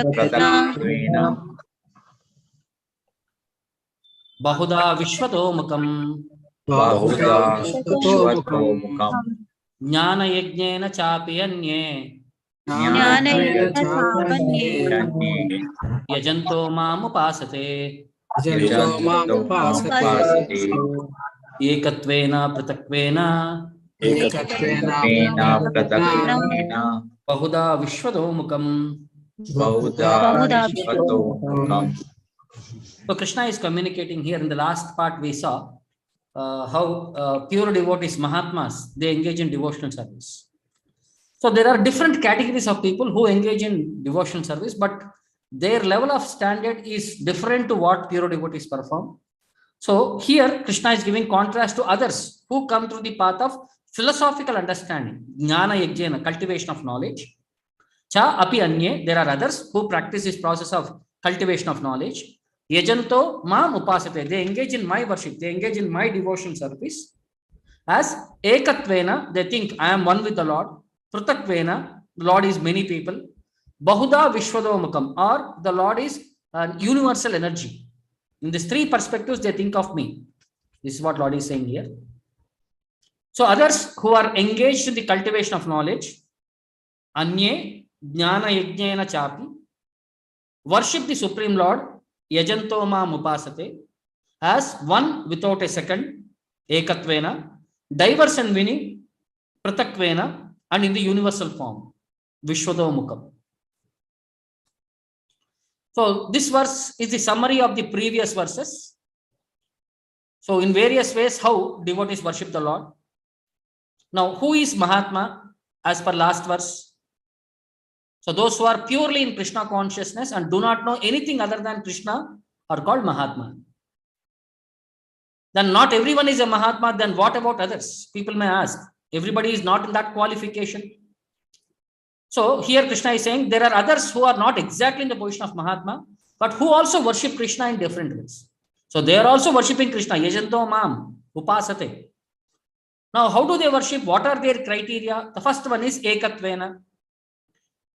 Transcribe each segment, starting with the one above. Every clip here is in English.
Pratatvena Bahuda Vishwatomukam Jnana Yajnena Chapi Anye Yajanto Mam Upasate Ekatvena Pratatvena Bahuda Vishwatomukam. So Krishna is communicating here. In the last part we saw how pure devotees, Mahatmas, they engage in devotional service. So there are different categories of people who engage in devotional service, but their level of standard is different to what pure devotees perform. So here Krishna is giving contrast to others who come through the path of philosophical understanding, jnana yajnana, cultivation of knowledge. Cha api anye, there are others who practice this process of cultivation of knowledge. Yajanto mam upasate, they engage in my worship, they engage in my devotional service. As ekatvena, they think I am one with the Lord. Pratatvena, the Lord is many people. Bahuda Vishwadomukam, or the Lord is an universal energy. In these three perspectives, they think of me. This is what Lord is saying here. So others who are engaged in the cultivation of knowledge, anye jnana yajnena chapi, worship the Supreme Lord, yajanto mam upasate, as one without a second, ekatvena, diverse and many, pratakvena, and in the universal form, Vishwadomukam. So this verse is the summary of the previous verses. So in various ways, how devotees worship the Lord. Now, who is Mahatma as per last verse? So those who are purely in Krishna consciousness and do not know anything other than Krishna are called Mahatma. Then not everyone is a Mahatma, then what about others? People may ask. Everybody is not in that qualification. So here Krishna is saying there are others who are not exactly in the position of Mahatma, but who also worship Krishna in different ways. So they are also worshipping Krishna. Yajanto mam upasate. Now, how do they worship? What are their criteria? The first one is ekatvena.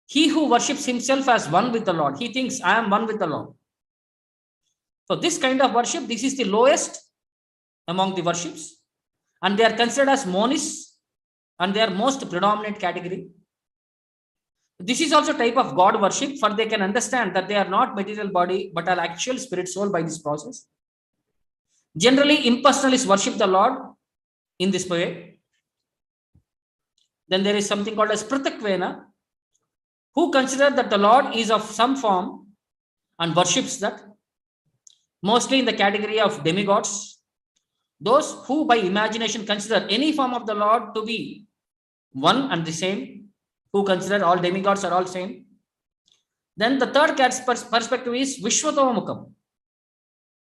He who worships himself as one with the Lord. He thinks I am one with the Lord. So this kind of worship, this is the lowest among the worships. And they are considered as monists, and they are most predominant category. This is also type of God worship, for they can understand that they are not material body, but are actual spirit soul by this process. Generally, impersonalists worship the Lord in this way. Then there is something called as Pratakvena, who consider that the Lord is of some form and worships that, mostly in the category of demigods. Those who by imagination consider any form of the Lord to be one and the same, who consider all demigods are all same. Then the third perspective is Vishwatomukam.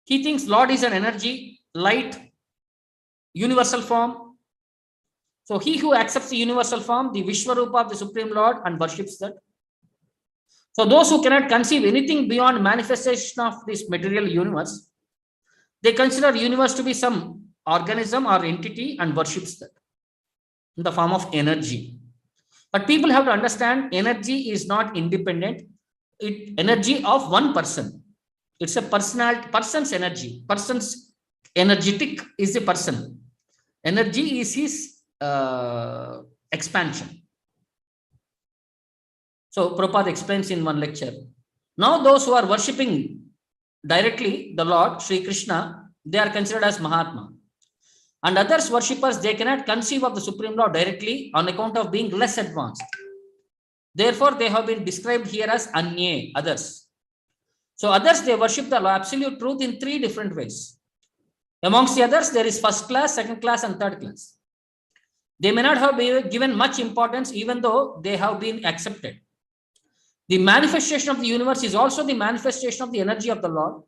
He thinks Lord is an energy, light, universal form. So he who accepts the universal form, the Vishwarupa of the Supreme Lord, and worships that. So those who cannot conceive anything beyond manifestation of this material universe, they consider universe to be some organism or entity and worships that in the form of energy. But people have to understand energy is not independent. Energy of one person. It's a person's energy. Person's energetic is a person. Energy is his expansion. So Prabhupada explains in one lecture. Now those who are worshipping directly the Lord, Sri Krishna, they are considered as Mahatma. And others worshippers, they cannot conceive of the Supreme Lord directly on account of being less advanced. Therefore, they have been described here as Anye, others. So others, they worship the absolute truth in three different ways. Amongst the others, there is first class, second class, and third class. They may not have been given much importance even though they have been accepted. The manifestation of the universe is also the manifestation of the energy of the Lord.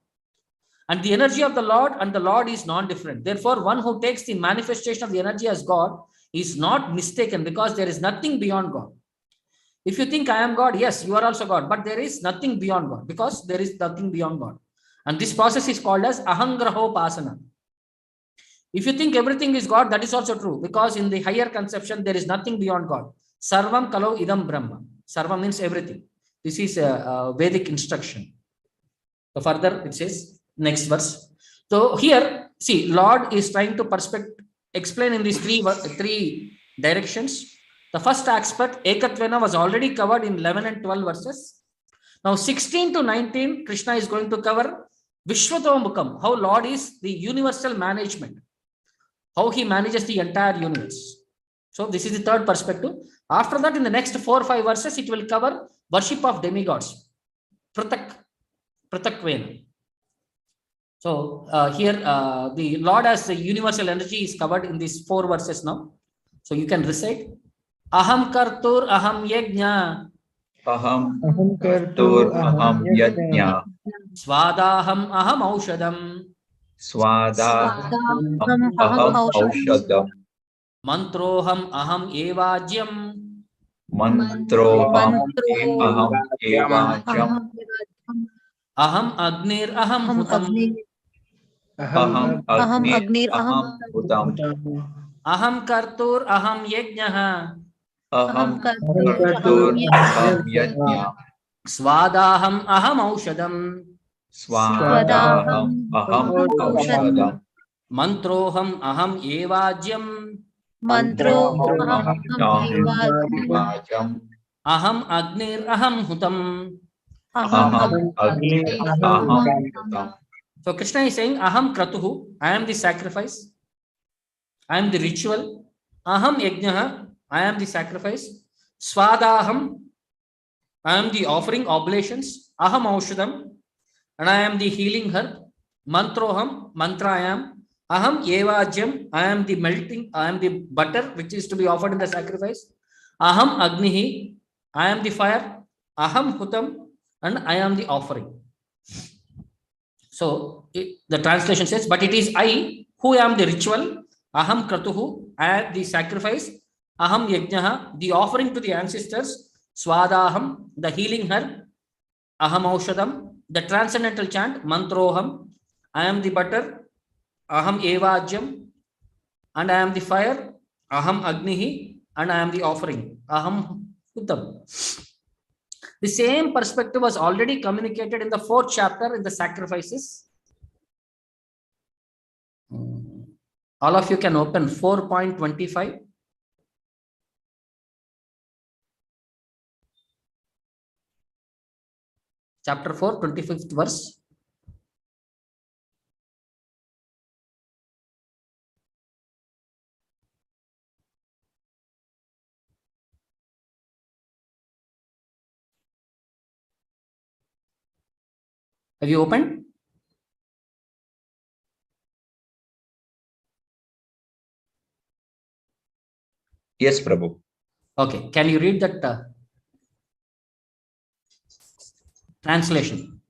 And the energy of the Lord and the Lord is non-different. Therefore, one who takes the manifestation of the energy as God is not mistaken, because there is nothing beyond God. If you think I am God, yes, you are also God, but there is nothing beyond God, because there is nothing beyond God. And this process is called as ahangrahopasana. If you think everything is God, that is also true, because in the higher conception, there is nothing beyond God. Sarvam kalau idam brahma. Sarvam means everything. This is a Vedic instruction. So further it says, next verse. So here, see, Lord is trying to explain in these three directions. The first aspect, Ekatvena, was already covered in 11 and 12 verses. Now 16 to 19, Krishna is going to cover Vishwatomukam, how Lord is the universal management, how he manages the entire universe. So this is the third perspective. After that, in the next 4 or 5 verses, it will cover worship of demigods, Pratakvena. So here the Lord as the universal energy is covered in these 4 verses now. So you can recite Aham Kartur Aham Yajna. Aham Kartur Aham Yajna. Swadaham Aham Aushadam. Swadaham Aham Aushadam. Mantroham Aham Evajyam. Mantroham Aham Evajam. Aham Agnir Aham Hutam. Aham Agnir Aham Hutam. Aham Kartur Aham Yajnaha. Aham Kartur Aham Yajna. Swadaham Aham Aushadam. Swadaham Aham Aushadam. Mantroham Aham Evajyam. Mantroham Evajam. Aham Agnir Aham Hutam. Aham Agnir Aham Hutam. So Krishna is saying, Aham Kratuhu, I am the sacrifice. I am the ritual. Aham Yajnaha, I am the sacrifice. Swadaham, I am the offering oblations. Aham Aushadam, and I am the healing herb. Mantroham, mantra I am. Aham Evajyam, I am the melting, I am the butter which is to be offered in the sacrifice. Aham Agnihi, I am the fire. Aham Hutam, and I am the offering. So the translation says, but it is I who am the ritual. Aham Kratuhu, I am the sacrifice. Aham Yajnaha, the offering to the ancestors. Swadaham, the healing herb. Aham Aushadam, the transcendental chant. Mantroham, I am the butter. Aham Evajyam, and I am the fire. Aham Agnihi, and I am the offering. Aham Hutam. The same perspective was already communicated in the 4th chapter in the sacrifices. All of you can open 4.25. Chapter 4, 25th verse. Have you opened? Yes, Prabhu. Okay. Can you read that translation?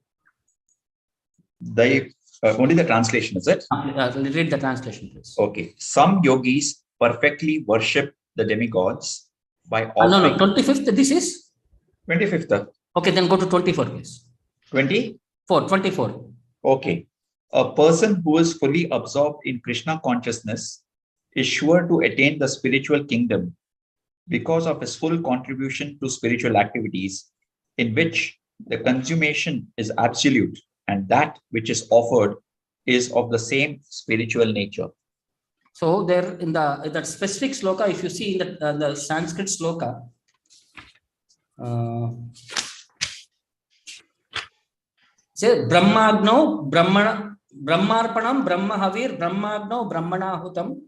Only the translation, is it? Read the translation, please. Okay. Some yogis perfectly worship the demigods by offering. No, 25th. This is 25th. Okay, then go to 24, please. 24. Okay. A person who is fully absorbed in Krishna consciousness is sure to attain the spiritual kingdom because of his full contribution to spiritual activities, in which the consummation is absolute and that which is offered is of the same spiritual nature. So there in that specific sloka, if you see in the Sanskrit sloka, say Brahmagno, Brahmarpanam, Brahmahavir, Brahmagno, Brahmanahutam,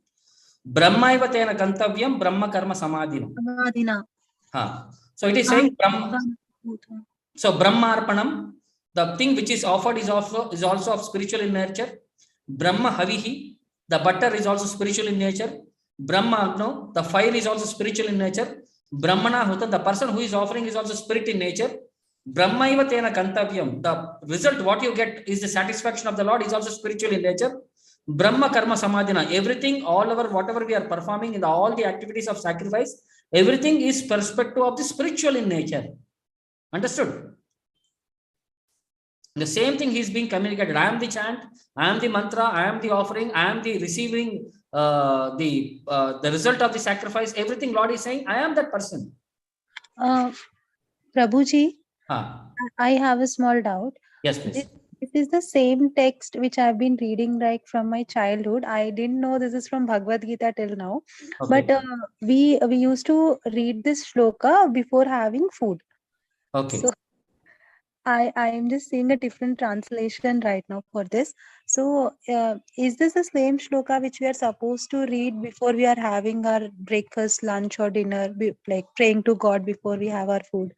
Brahmaiva tena kantavyam, Brahma karma samadhina. So it is saying Brahma. So Brahmarpanam, the thing which is offered is also of spiritual in nature. Brahma Havihi, the butter is also spiritual in nature. Brahma Agno, the fire is also spiritual in nature. Brahmana Hutam, the person who is offering is also spirit in nature. Brahmaiva tena kantavyam, the result what you get is the satisfaction of the Lord is also spiritual in nature. Brahma karma samadhina, everything, all our whatever we are performing in all the activities of sacrifice, everything is perspective of the spiritual in nature. Understood? The same thing is being communicated. I am the chant, I am the mantra, I am the offering, I am the receiving the result of the sacrifice. Everything Lord is saying, I am that person. Prabhuji, I have a small doubt. Yes, please. This is the same text which I've been reading like from my childhood. I didn't know this is from Bhagavad Gita till now. Okay. But we used to read this shloka before having food. Okay. So I am just seeing a different translation right now for this. So is this the same shloka which we are supposed to read before we are having our breakfast, lunch or dinner, like praying to God before we have our food?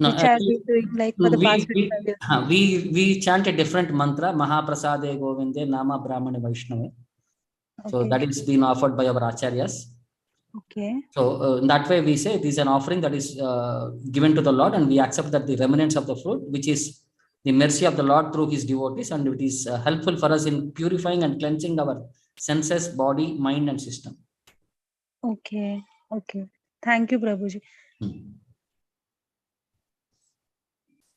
No, Which I've been doing like for the past 25 years. we chant a different mantra, Mahaprasade Govinde Nama Brahmane Vaishnave. So Okay. that is being offered by our acharyas. Okay. So in that way, we say it is an offering that is given to the Lord, and we accept that the remnants of the fruit, which is the mercy of the Lord through his devotees, and it is helpful for us in purifying and cleansing our senses, body, mind, and system. Okay. Okay. Thank you, Prabhuji.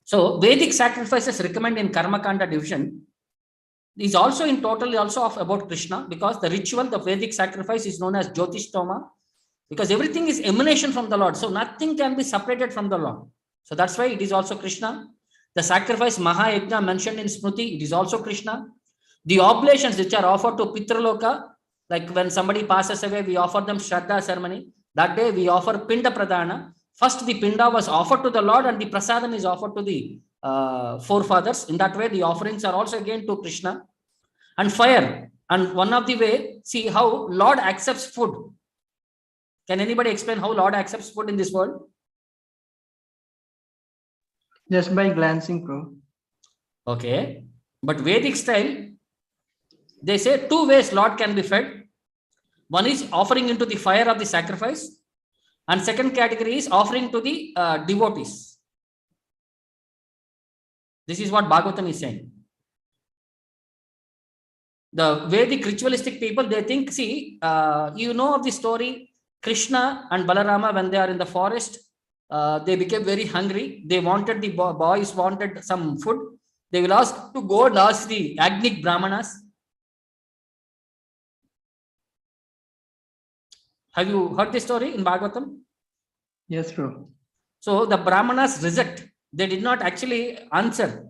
So Vedic sacrifices recommended in Karma Kanda division is also in totally also of about Krishna, because the ritual, the Vedic sacrifice is known as Jyotishtoma, because everything is emanation from the Lord. So nothing can be separated from the Lord. So that's why it is also Krishna. The sacrifice Mahayajna mentioned in Smriti, it is also Krishna. The oblations which are offered to Pitraloka, like when somebody passes away, we offer them Shraddha ceremony. That day we offer Pinda Pradhana. First the Pinda was offered to the Lord and the Prasadam is offered to the forefathers. In that way, the offerings are also again to Krishna. And fire. And one of the way, see how Lord accepts food. Can anybody explain how Lord accepts food in this world? Just by glancing, Prabhu. Okay. But Vedic style, they say two ways Lord can be fed. One is offering into the fire of the sacrifice. And second category is offering to the devotees. This is what Bhagavatam is saying. The Vedic ritualistic people, they think, see, you know of the story, Krishna and Balarama, when they are in the forest, they became very hungry. They wanted, the boys wanted some food. They will ask to go and ask the Agnik Brahmanas. Have you heard this story in Bhagavatam? Yes, Prabhu. So the Brahmanas reject. They did not actually answer,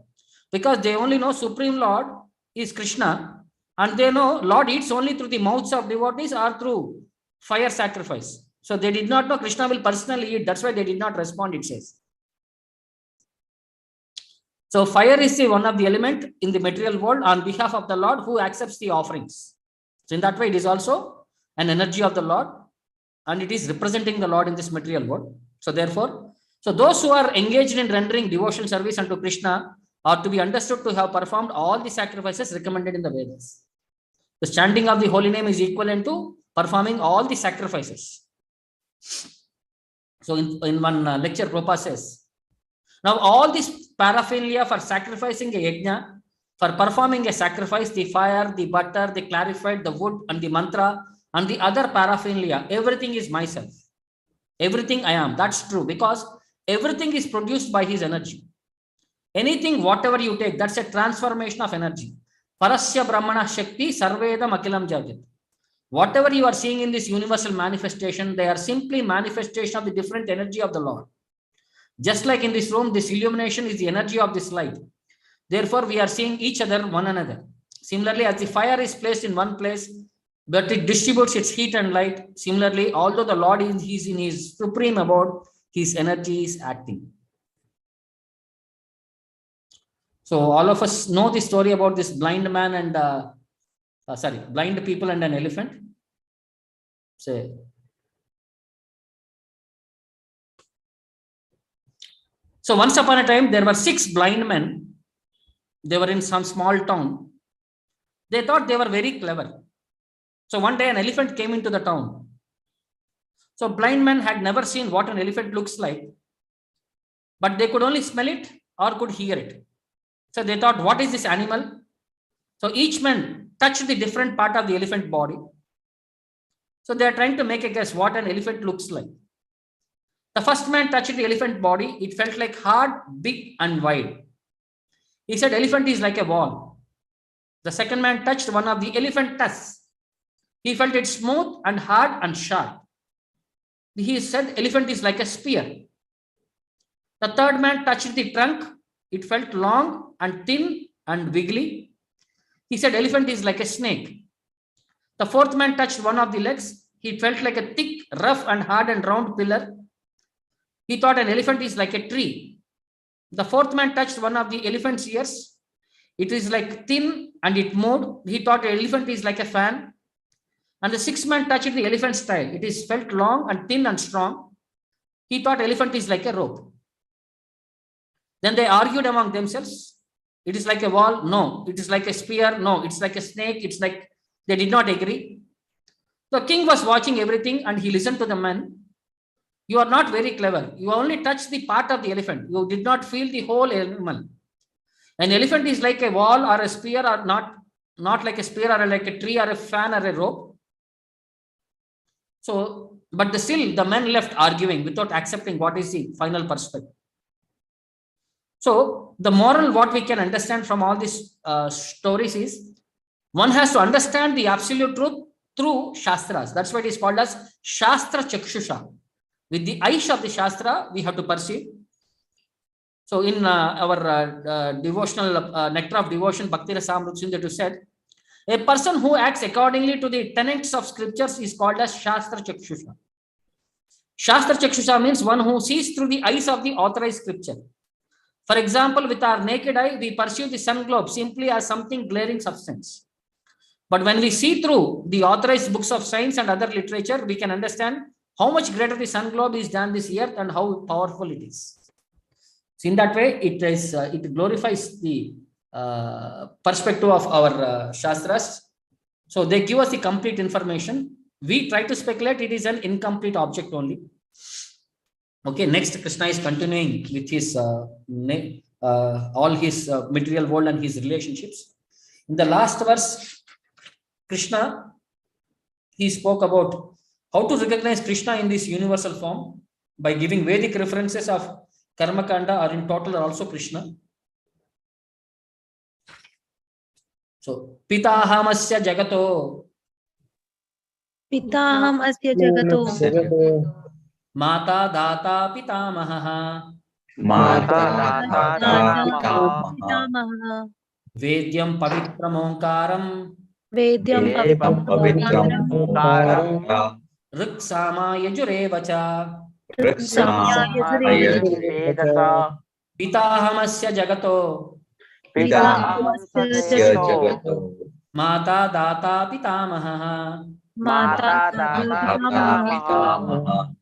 because they only know Supreme Lord is Krishna, and they know Lord eats only through the mouths of devotees or through fire sacrifice. So they did not know Krishna will personally eat. That's why they did not respond, it says. So fire is one of the element in the material world on behalf of the Lord who accepts the offerings. So in that way, it is also an energy of the Lord, and it is representing the Lord in this material world. So therefore, so those who are engaged in rendering devotional service unto Krishna are to be understood to have performed all the sacrifices recommended in the Vedas. The chanting of the holy name is equivalent to performing all the sacrifices. So in one lecture, Prabhupada says, now all this paraphernalia for sacrificing a yajna, for performing a sacrifice, the fire, the butter, the clarified, the wood, and the mantra, and the other paraphernalia, everything is myself. Everything I am. That's true, because everything is produced by his energy. Anything, whatever you take, that's a transformation of energy. Parasya Brahmana Shakti Sarvedam Akilam Javit. Whatever you are seeing in this universal manifestation, they are simply manifestation of the different energy of the Lord. Just like in this room, this illumination is the energy of this light. Therefore, we are seeing each other, one another. Similarly, as the fire is placed in one place, but it distributes its heat and light. Similarly, although the Lord is in his supreme abode, his energy is acting. So all of us know the story about this blind man and blind people and an elephant. Say, so once upon a time, there were 6 blind men. They were in some small town. They thought they were very clever. So one day an elephant came into the town. So blind men had never seen what an elephant looks like, but they could only smell it or could hear it. So they thought, what is this animal? So each man touched the different part of the elephant body. So they are trying to make a guess what an elephant looks like. The first man touched the elephant body. It felt like hard, big, and wide. He said, elephant is like a wall. The second man touched one of the elephant tusks. He felt it smooth and hard and sharp. He said, elephant is like a spear. The third man touched the trunk. It felt long and thin and wiggly. He said, elephant is like a snake. The fourth man touched one of the legs. He felt like a thick, rough and hard and round pillar. He thought an elephant is like a tree. The fourth man touched one of the elephant's ears. It is like thin and it moved. He thought an elephant is like a fan. And the sixth man touched the elephant's tail. It is felt long and thin and strong. He thought elephant is like a rope. Then they argued among themselves. It is like a wall. No. It is like a spear. No. It's like a snake. It's like they did not agree. The king was watching everything and he listened to the man. You are not very clever. You only touched the part of the elephant. You did not feel the whole animal. An elephant is like a wall or a spear or not like a spear or like a tree or a fan or a rope. So, but still the men left arguing without accepting what is the final perspective. So the moral, what we can understand from all these stories is, one has to understand the absolute truth through Shastras. That's why it is called as Shastra Chakshusha. With the eyes of the Shastra, we have to perceive. So in our devotional Nectar of Devotion, Bhakti Rasamrita said, a person who acts accordingly to the tenets of scriptures is called as Shastra Chakshusha. Shastra Chakshusha means one who sees through the eyes of the authorized scripture. For example, with our naked eye, we perceive the sun globe simply as something glaring substance. But when we see through the authorized books of science and other literature, we can understand how much greater the sun globe is than this earth and how powerful it is. So in that way, it glorifies the perspective of our Shastras. So they give us the complete information. We try to speculate, it is an incomplete object only. Okay, next Krishna is continuing with his all his material world and his relationships. In the last verse, Krishna, he spoke about how to recognize Krishna in this universal form by giving Vedic references of Karma Kanda are in total are also Krishna. So, Pitahamasya Jagato. Pitaham asya jagato. Mata Data Pitamaha. Mata Data Pitamaha. Vedyam Pavitram Omkaram. Vedyam Pavitram Omkaram. Riksama Yajurevacha. Pitahamasya Jagato. Pitahamasya Jagato. Mata Data Pitamaha. Mata Pitamaha.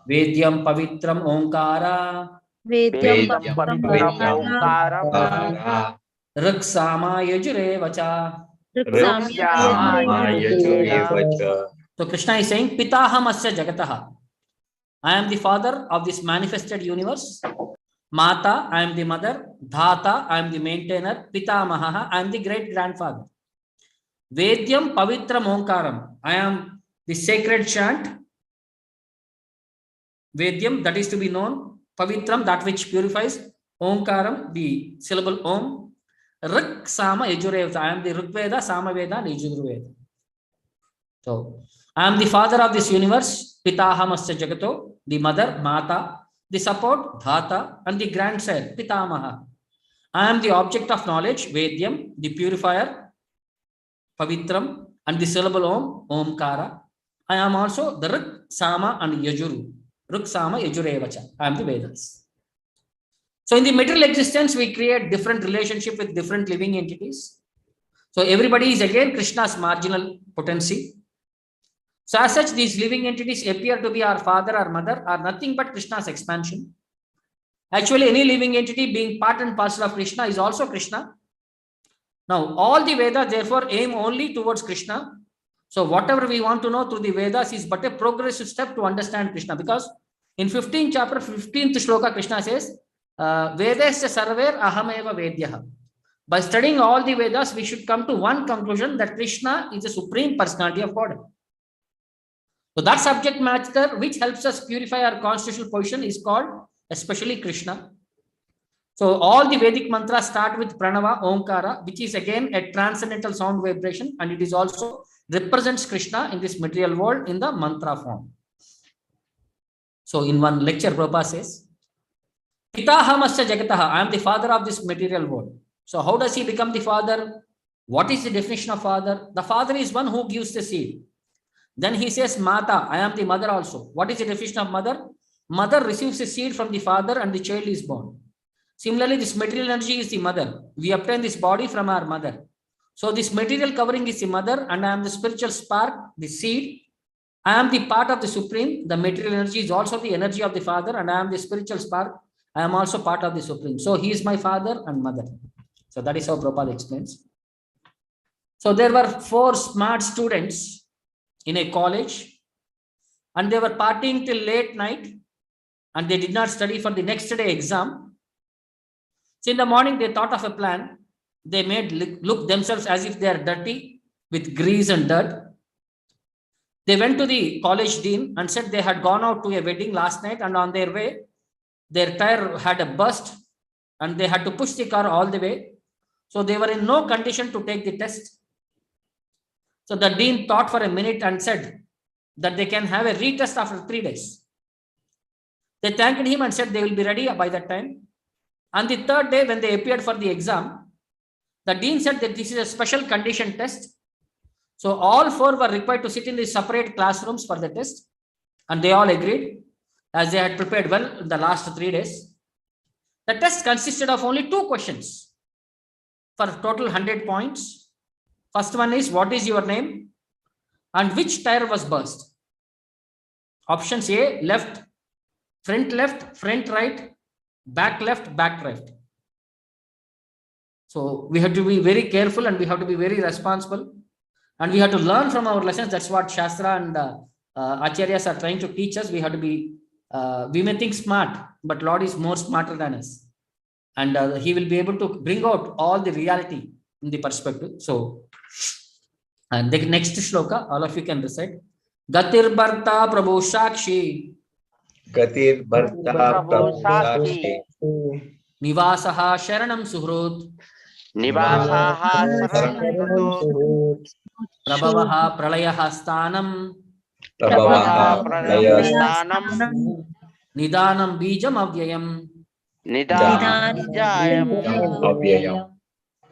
Vedyam Pavitram Omkara. Vedyam Pavitram Omkara. Riksama Yajurevacha. So Krishna is saying, Pitahamasya Jagataha. I am the father of this manifested universe. Mata, I am the mother. Dhata, I am the maintainer. Pitamaha, I am the great grandfather. Vedyam Pavitram Omkaram, I am the sacred chant. Vedyam, that is to be known. Pavitram, that which purifies. Omkaram, the syllable Om. Rik Sama Yajurveda, I am the Rigveda, Samaveda, and Yajurveda. So, I am the father of this universe, Pitahamasya Jagato, the mother, Mata, the support, Dhata, and the grandsire, Pitamaha. I am the object of knowledge, Vedyam, the purifier, Pavitram, and the syllable Om, Omkara. I am also the Rik, Sama, and Yajuru. Rik, Sama, Yajurevacha. I am the Vedas. So in the material existence, we create different relationship with different living entities. So everybody is again Krishna's marginal potency. So as such, these living entities appear to be our father or mother are nothing but Krishna's expansion. Actually, any living entity being part and parcel of Krishna is also Krishna. Now, all the Vedas therefore aim only towards Krishna. So whatever we want to know through the Vedas is but a progressive step to understand Krishna. Because in 15th chapter, 15th shloka, Krishna says, Vedasya sarver ahameva vedyaha. By studying all the Vedas, we should come to one conclusion that Krishna is the supreme personality of God. So that subject matter which helps us purify our constitutional position is called especially Krishna. So all the Vedic mantras start with Pranava, Omkara, which is again a transcendental sound vibration, and it is also represents Krishna in this material world in the mantra form. So in one lecture, Prabhupada says, Pitahamasya Jagataha, I am the father of this material world. So how does he become the father? What is the definition of father? The father is one who gives the seed. Then he says, Mata, I am the mother also. What is the definition of mother? Mother receives a seed from the father and the child is born. Similarly, this material energy is the mother. We obtain this body from our mother. So this material covering is the mother, and I am the spiritual spark, the seed. I am the part of the Supreme. The material energy is also the energy of the father, and I am the spiritual spark. I am also part of the Supreme. So he is my father and mother. So that is how Prabhupada explains. So there were 4 smart students in a college, and they were partying till late night, and they did not study for the next day exam. So in the morning, they thought of a plan. They made look themselves as if they are dirty with grease and dirt. They went to the college dean and said they had gone out to a wedding last night, and on their way, their tire had a burst and they had to push the car all the way. So they were in no condition to take the test. So the dean thought for a minute and said that they can have a retest after 3 days. They thanked him and said they will be ready by that time. On the 3rd day, when they appeared for the exam, the dean said that this is a special condition test. So all 4 were required to sit in the separate classrooms for the test. And they all agreed, as they had prepared well in the last 3 days. The test consisted of only 2 questions for total 100 points. First one is, what is your name and which tire was burst? Options A, left, front right, back left, back right. So we have to be very careful and we have to be very responsible. And we have to learn from our lessons. That's what Shastra and Acharyas are trying to teach us. We have to be, we may think smart, but Lord is more smarter than us. And he will be able to bring out all the reality in the perspective. So, and the next shloka, all of you can recite. Gatir Bharta Prabhu Shakshi. Gatir Bharta Prabhu Sakshi. Nivasaha Sharanam Suhrut. Nivasaha Saranam Prabhavaha Pralayaha Sthanam. Prabhavaha Pralayasthanam. Nidanam Bijam Avyayam. Nidanam Avyayam.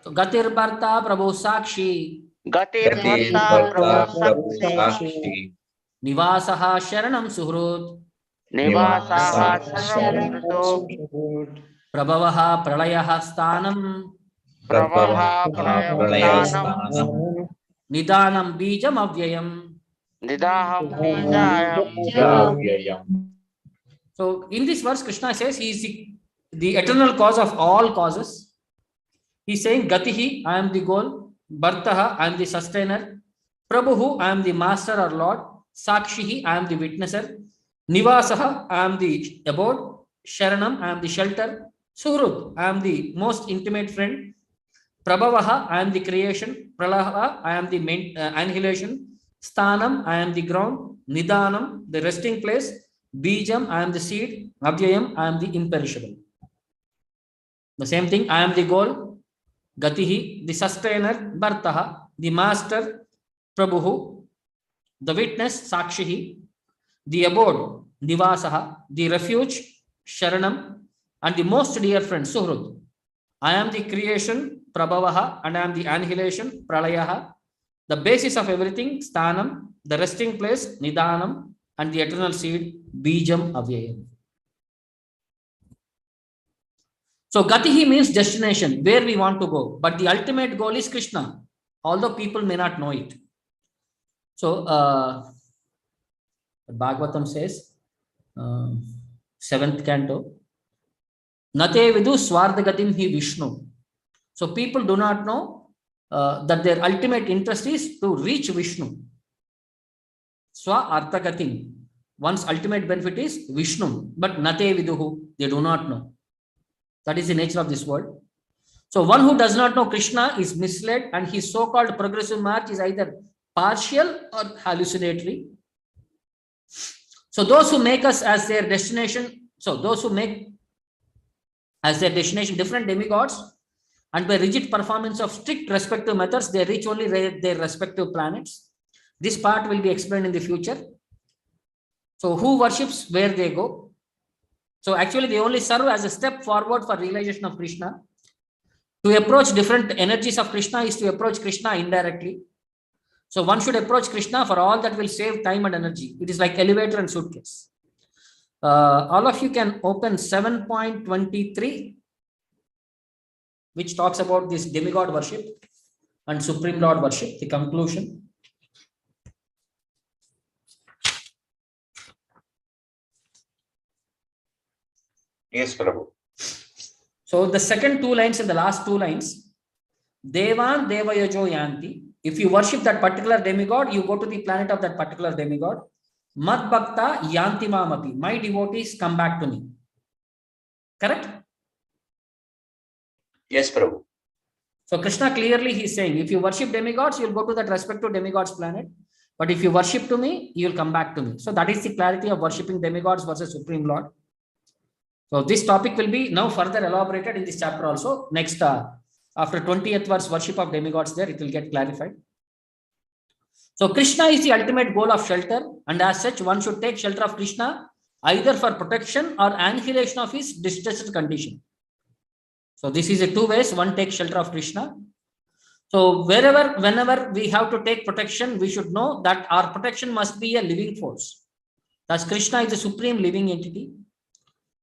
So Gatir Bharta Prabhu Sakshi. Gatir Bharta Prabhu Sakshi. Nivasaha Sharanam Suhrut. Nivasaha Saranam Prabhavaha Pralayaha Sthanam. Prabhavaha Pralayasthanam. Nidanam Bijam Avyayam. Nidaham Bijayam. So in this verse, Krishna says he is the eternal cause of all causes. He is saying, Gatihi, I am the goal. Bhartaha, I am the sustainer. Prabhuhu, I am the master or lord. Sakshihi, I am the witnesser. Nivasaha, I am the abode. Sharanam, I am the shelter. Suhrut, I am the most intimate friend. Prabhavaha, I am the creation. Pralaha, I am the annihilation. Sthanam, I am the ground. Nidanam, the resting place. Bijam, I am the seed. Avyayam, I am the imperishable. The same thing, I am the goal. Gatihi, the sustainer. Bhartaha, the master. Prabhuhu, the witness. Sakshihi, the abode. Nivasaha, the refuge. Sharanam, and the most dear friend. Suhrut, I am the creation. Prabhavaha, and I am the annihilation. Pralayaha, the basis of everything. Sthanam, the resting place. Nidanam, and the eternal seed. Bijam Avyayam. So Gatihi means destination, where we want to go. But the ultimate goal is Krishna, although people may not know it. So Bhagavatam says, 7th canto, Nate vidu swardhagatim hi Vishnu. So people do not know that their ultimate interest is to reach Vishnu. Swa arthagatim. One's ultimate benefit is Vishnu, but Nate viduhu, they do not know. That is the nature of this world. So one who does not know Krishna is misled, and his so-called progressive march is either partial or hallucinatory. So those who make us as their destination, different demigods, and by rigid performance of strict respective methods, they reach only their respective planets. This part will be explained in the future. So who worships where they go? So actually, they only serve as a step forward for realization of Krishna. To approach different energies of Krishna is to approach Krishna indirectly. So one should approach Krishna for all that will save time and energy. It is like elevator and suitcase. All of you can open 7.23, which talks about this demigod worship and Supreme Lord worship, the conclusion. Yes, Prabhu. So the second two lines and the last two lines, Devan Devayajo Yanti. If you worship that particular demigod, you go to the planet of that particular demigod. Mad Bhakta Yanti Mamapi. My devotees come back to me. Correct? Yes, Prabhu. So Krishna clearly he is saying, if you worship demigods, you will go to that respective demigods planet. But if you worship to me, you will come back to me. So that is the clarity of worshipping demigods versus Supreme Lord. So this topic will be now further elaborated in this chapter also. Next, after 20th verse, worship of demigods there, it will get clarified. So Krishna is the ultimate goal of shelter, and as such, one should take shelter of Krishna either for protection or annihilation of his distressed condition. So this is a two ways one takes shelter of Krishna. So whenever we have to take protection, we should know that our protection must be a living force. Thus, Krishna is the supreme living entity.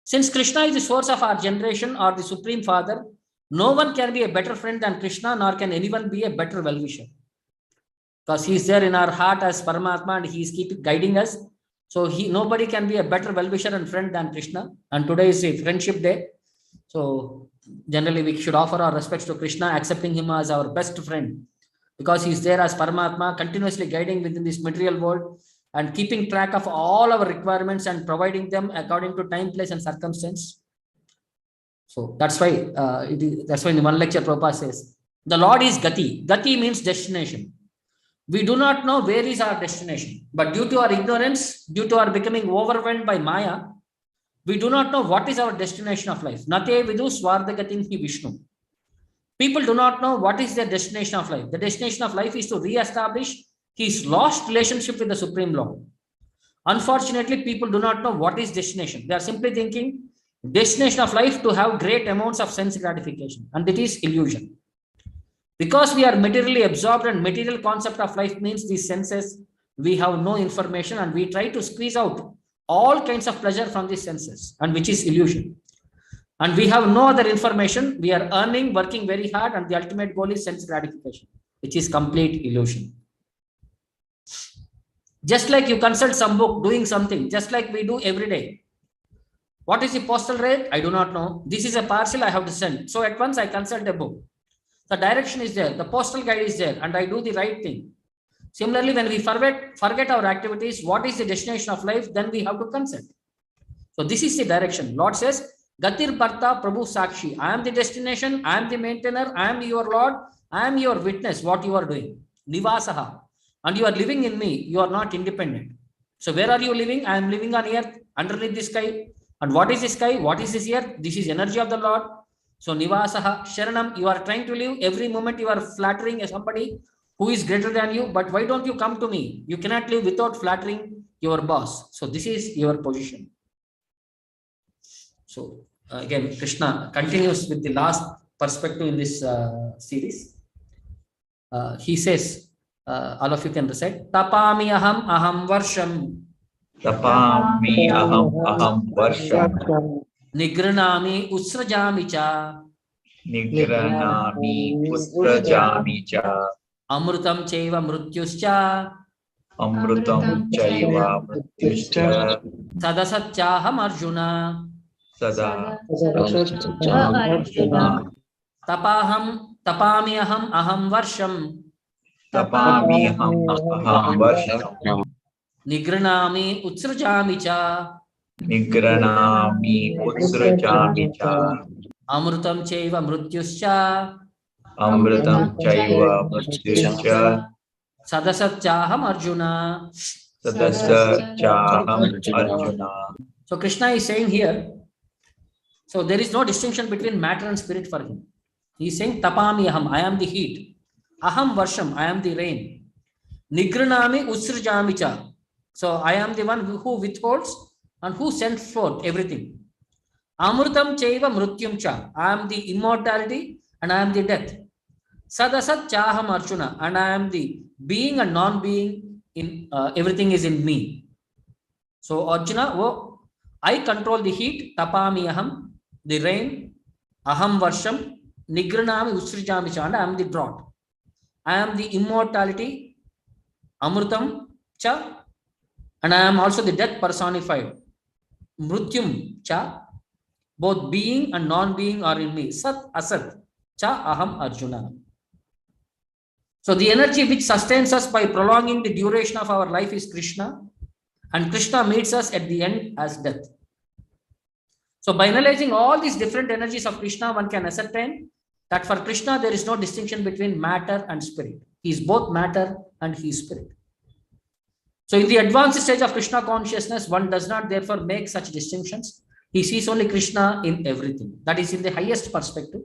Since Krishna is the source of our generation or the Supreme Father, no one can be a better friend than Krishna, nor can anyone be a better well-wisher. Because he is there in our heart as Paramatma and he is keeping guiding us. So nobody can be a better well-wisher and friend than Krishna. And today is a friendship day. So generally we should offer our respects to Krishna, accepting him as our best friend. Because he is there as Paramatma, continuously guiding within this material world and keeping track of all our requirements and providing them according to time, place and circumstance. So that's why that's why in one lecture Prabhupada says, the Lord is Gati. Gati means destination. We do not know where is our destination, but due to our ignorance, due to our becoming overwhelmed by Maya, we do not know what is our destination of life. Nate vidu swardhagatim hi Vishnu. People do not know what is their destination of life. The destination of life is to re-establish his lost relationship with the Supreme Lord. Unfortunately, people do not know what is destination. They are simply thinking destination of life to have great amounts of sense gratification, and it is illusion. Because we are materially absorbed and material concept of life means these senses, we have no information and we try to squeeze out all kinds of pleasure from these senses, and which is illusion. And we have no other information. We are earning, working very hard, and the ultimate goal is sense gratification, which is complete illusion. Just like you consult some book, doing something, just like we do every day. What is the postal rate? I do not know. This is a parcel I have to send. So at once I consult a book. The direction is there. The postal guide is there, and I do the right thing. Similarly, when we forget our activities, what is the destination of life? Then we have to consult. So this is the direction. Lord says, Gatir Bharta Prabhu Sakshi. I am the destination. I am the maintainer. I am your Lord. I am your witness. What you are doing. Nivasaha. And you are living in me. You are not independent. So where are you living? I am living on earth, underneath the sky. And what is the sky? What is this earth? This is energy of the Lord. So Nivasaha, Sharanam, you are trying to live. Every moment you are flattering somebody who is greater than you. But why don't you come to me? You cannot live without flattering your boss. So this is your position. So again, Krishna continues with the last perspective in this series. He says, all of you can recite, Tapami aham varsham. Tapami aham varsham. Nigranami usrajami cha. Nigranami usrajami cha. Amrutam chaiva mrutyuscha. Amrutam chaiva mrutyuscha. Sadasatchaham Arjuna. Sada. Tapami aham varsham. Tapami aham varsham. Nigranami utsrajami cha. Nigranami utsrajami cha. Amrutam chaiva mrutyuscha. Amrutam chaiva mrutyuscha. Sadasatchaham Arjuna. Sadasatchaham Arjuna. So Krishna is saying here, so there is no distinction between matter and spirit for him. He is saying, Tapami aham, I am the heat. Aham varsham, I am the rain. Nigranami usrjami cha. So I am the one who withholds and who sends forth everything. Amrutam chaiva mrutyum cha. I am the immortality and I am the death. Sadasat chaham Arjuna, and I am the being and non-being. In everything is in me. So Arjuna, I control the heat. Tapami aham, the rain. Aham varsham, nigranami usrijami cha, and I am the drought. I am the immortality. Amrutam cha, and I am also the death personified. Mrutyum cha, both being and non-being are in me. Sat asat cha aham Arjuna. So the energy which sustains us by prolonging the duration of our life is Krishna, and Krishna meets us at the end as death. So by analyzing all these different energies of Krishna, one can ascertain that for Krishna there is no distinction between matter and spirit. He is both matter and he is spirit. So in the advanced stage of Krishna consciousness, one does not therefore make such distinctions. He sees only Krishna in everything. That is in the highest perspective.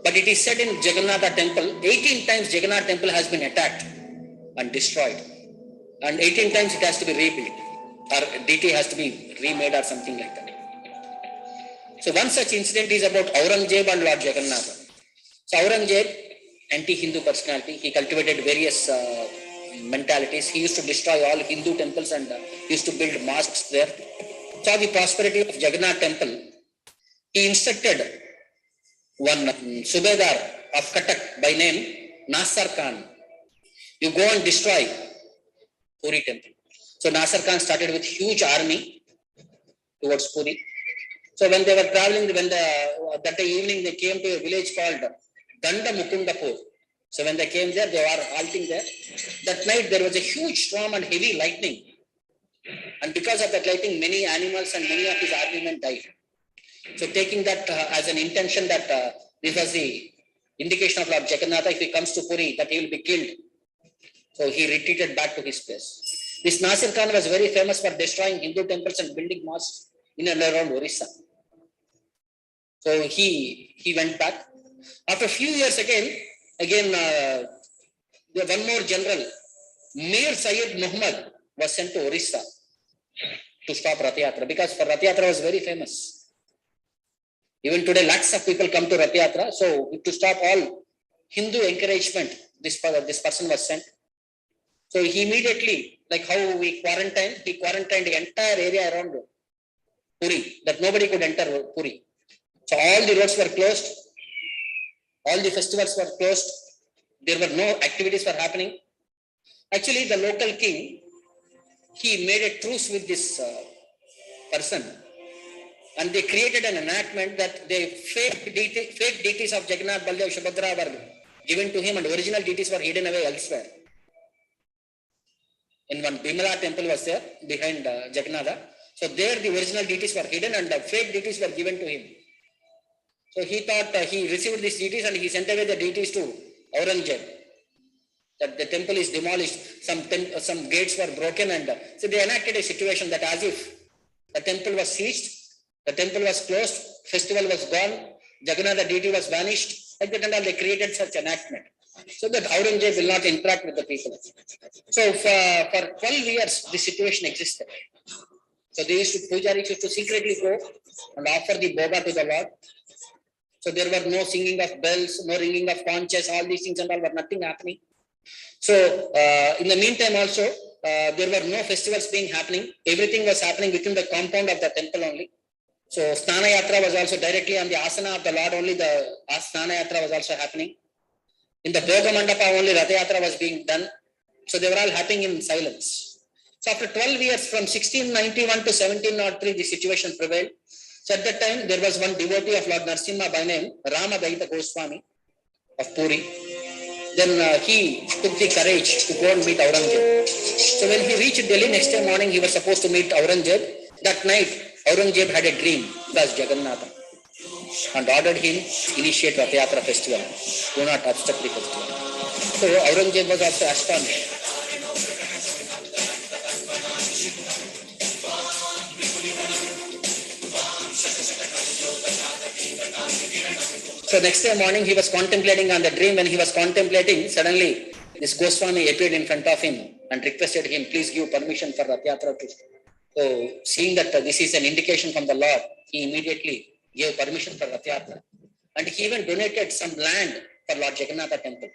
But it is said in Jagannatha temple, 18 times Jagannatha temple has been attacked and destroyed. And 18 times it has to be rebuilt, or deity has to be remade or something like that. So one such incident is about Aurangzeb and Lord Jagannatha. So Aurangzeb, anti-Hindu personality, he cultivated various mentalities. He used to destroy all Hindu temples and he used to build mosques there. Saw the prosperity of Jagannath temple. He instructed one Subedar of Cuttack by name Nasar Khan. You go and destroy Puri temple. So Nasar Khan started with huge army towards Puri. So when they were traveling, that day evening they came to a village called Danda Mukundapur. So when they came there, they were halting there. That night there was a huge storm and heavy lightning. And because of that lightning, many animals and many of his army men died. So taking that as an intention that this was the indication of Lord Jagannatha, if he comes to Puri, that he will be killed. So he retreated back to his place. This Nasir Khan was very famous for destroying Hindu temples and building mosques in and around Orissa. So he went back. After a few years again, one more general, Mir Sayyid Muhammad, was sent to Orissa to stop Rath Yatra, because for Rath Yatra was very famous. Even today, lakhs of people come to Rath Yatra. So to stop all Hindu encouragement, this person was sent. So he immediately, like how he quarantined the entire area around Puri, that nobody could enter Puri. So all the roads were closed. All the festivals were closed. There were no activities were happening. Actually, the local king, he made a truce with this person. And they created an enactment that the fake deities of Jagannath, Baldev, Subhadra were given to him and original deities were hidden away elsewhere. In one Bimala temple was there behind Jagannatha. So there the original deities were hidden and the fake deities were given to him. So he thought he received these deities and he sent away the deities to Aurangzeb. That the temple is demolished, some gates were broken, and so they enacted a situation that as if the temple was seized, the temple was closed, festival was gone, Jagannath deity was vanished, like that, and all they created such enactment so that Aurangzeb will not interact with the people. So for 12 years, this situation existed. So pujaris used to secretly go and offer the bhoga to the Lord. So there were no singing of bells, no ringing of conches, all these things and all were nothing happening. So in the meantime also, there were no festivals being happening. Everything was happening within the compound of the temple only. So Snana Yatra was also directly on the asana of the Lord, only the Snana Yatra was also happening. In the Bhoga Mandapa only Ratha Yatra was being done. So they were all happening in silence. So after 12 years, from 1691 to 1703, the situation prevailed. So at that time, there was one devotee of Lord Narasimha by name Ramadaita Goswami of Puri. Then he took the courage to go and meet Aurangzeb. So when he reached Delhi, next day morning, he was supposed to meet Aurangzeb. That night, Aurangzeb had a dream. It was Jagannatha. And ordered him initiate Rath Yatra festival. Do not obstruct the festival. So Aurangzeb was also astonished. So next day morning, he was contemplating on the dream. When he was contemplating, suddenly this Goswami appeared in front of him and requested him, please give permission for Rath Yatra to. So seeing that this is an indication from the Lord, he immediately gave permission for Rath Yatra. And he even donated some land for Lord Jagannatha temple.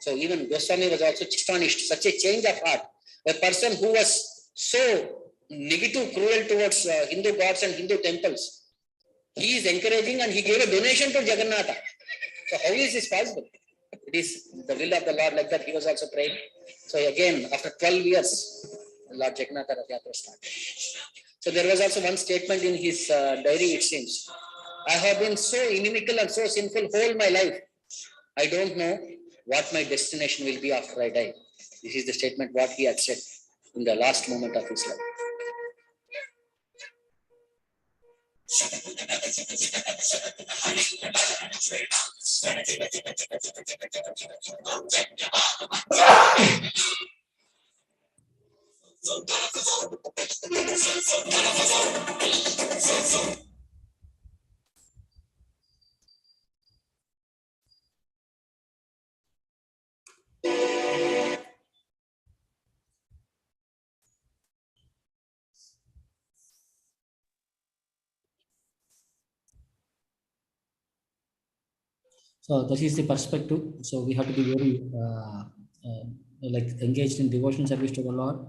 So even Goswami was also astonished. Such a change of heart. A person who was so negative, cruel towards Hindu gods and Hindu temples, he is encouraging and he gave a donation to Jagannatha. So how is this possible? It is the will of the Lord, like that he was also praying. So again, after 12 years, Lord Jagannatha Rath Yatra started. So there was also one statement in his diary, it seems. I have been so inimical and so sinful whole my life. I don't know what my destination will be after I die. This is the statement what he had said in the last moment of his life. So that is the perspective. So we have to be very like engaged in devotional service to the Lord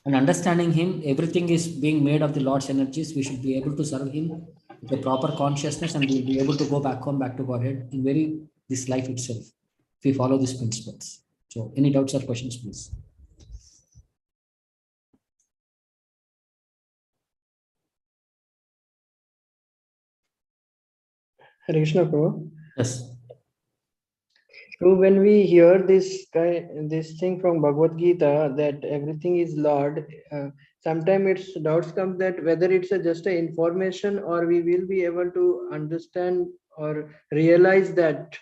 and understanding Him. Everything is being made of the Lord's energies. We should be able to serve Him with a proper consciousness, and we'll be able to go back home, back to Godhead in this life itself, if we follow these principles. So, any doubts or questions, please? Hare Krishna, Prabhu. Yes. So when we hear this thing from Bhagavad Gita that everything is Lord, sometimes it's doubts come that whether it's just a information or we will be able to understand or realize that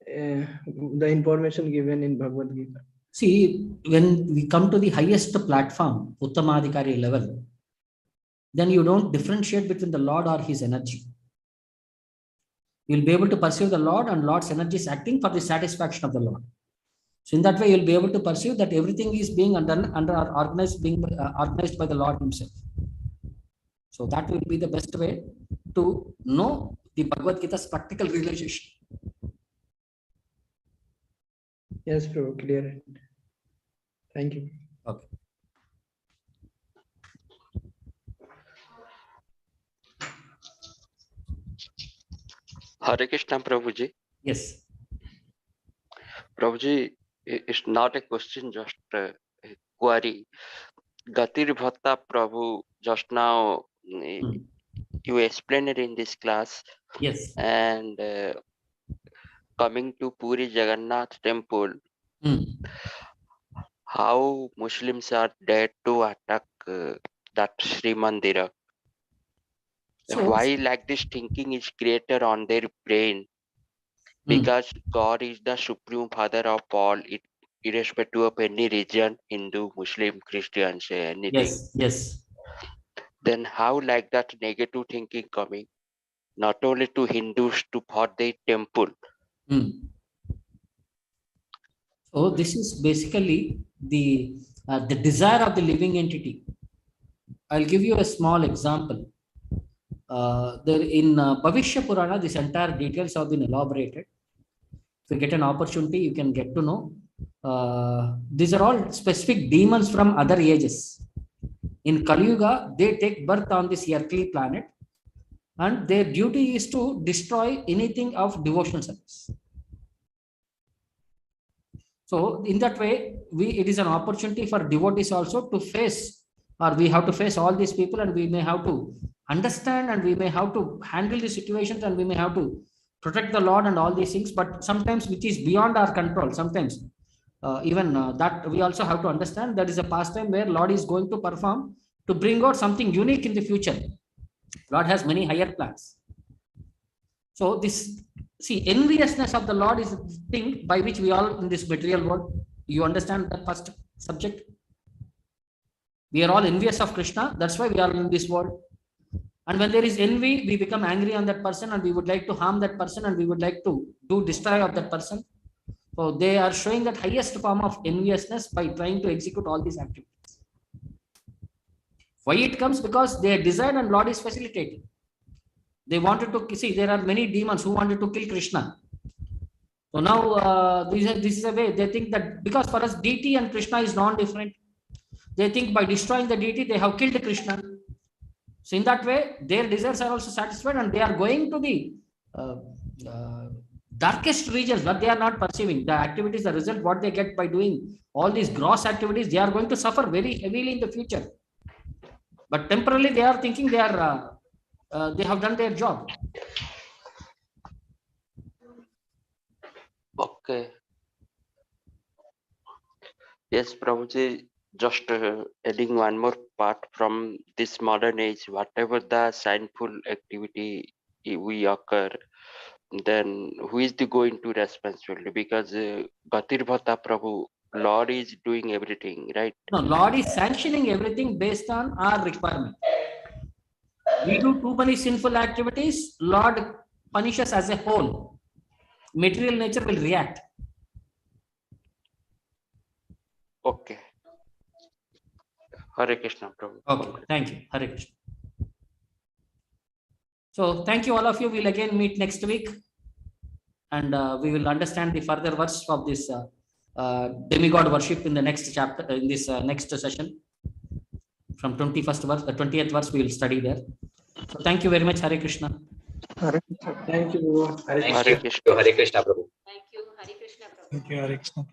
the information given in Bhagavad Gita. See, when we come to the highest platform, Uttamadhikari level, then you don't differentiate between the Lord or his energy. You'll be able to perceive the Lord and Lord's energy is acting for the satisfaction of the Lord. So in that way, you'll be able to perceive that everything is being organized by the Lord himself. So that will be the best way to know the Bhagavad Gita's practical realization. Yes, Prabhu, clear. Thank you. Okay. Hare Krishna, Prabhuji. Yes. Prabhuji, it's not a question, just a query. Gatir Bhatta Prabhu, just now you explained it in this class. Yes. And coming to Puri Jagannath temple, how Muslims are dared to attack that Sri Mandira. So, why like this thinking is greater on their brain? Because God is the supreme father of all, irrespective of any religion, Hindu, Muslim, Christian, say anything. Yes, yes. Then how like that negative thinking coming, not only to Hindus, to for their temple? So this is basically the desire of the living entity. I'll give you a small example. There in Bhavishya Purana, this entire details have been elaborated. If you get an opportunity, you can get to know. These are all specific demons from other ages. In Kali Yuga, they take birth on this earthly planet, and their duty is to destroy anything of devotional service. So in that way, it is an opportunity for devotees also to face, or we have to face all these people, and we may have to understand, and we may have to handle the situations, and we may have to protect the Lord and all these things. But sometimes which is beyond our control, sometimes that we also have to understand, that is a pastime where Lord is going to perform to bring out something unique in the future. Lord has many higher plans. So this, see, enviousness of the Lord is the thing by which we all in this material world, you understand that first subject? We are all envious of Krishna. That's why we are in this world. And when there is envy, we become angry on that person, and we would like to harm that person, and we would like to destroy of that person. So they are showing that highest form of enviousness by trying to execute all these activities. Why it comes? Because they desire and Lord is facilitating. They wanted to see, there are many demons who wanted to kill Krishna. So now this is a way they think that, because for us deity and Krishna is non-different. They think by destroying the deity they have killed Krishna. So in that way their desires are also satisfied, and they are going to the darkest regions, but they are not perceiving the activities, the result what they get by doing all these gross activities. They are going to suffer very heavily in the future, but temporarily they are thinking they are they have done their job. Okay. Yes, Prabhuji, just adding one more part from this modern age, whatever the sinful activity we occur, then who is the going to responsibility? Because Gatir Bhata Prabhu, Lord is doing everything, right? No, Lord is sanctioning everything based on our requirement. We do too many sinful activities, Lord punishes as a whole. Material nature will react. Okay. Hare Krishna, Prabhu. Okay, thank you. Hare Krishna. So thank you all of you. We'll again meet next week, and we will understand the further verse of this demigod worship in the next chapter, in this next session. From 21st verse, the 20th verse, we will study there. So thank you very much. Hare Krishna. Thank you. Hare Krishna, Prabhu. Thank you. Hare Krishna. Prabhu. Thank you, Hare Krishna.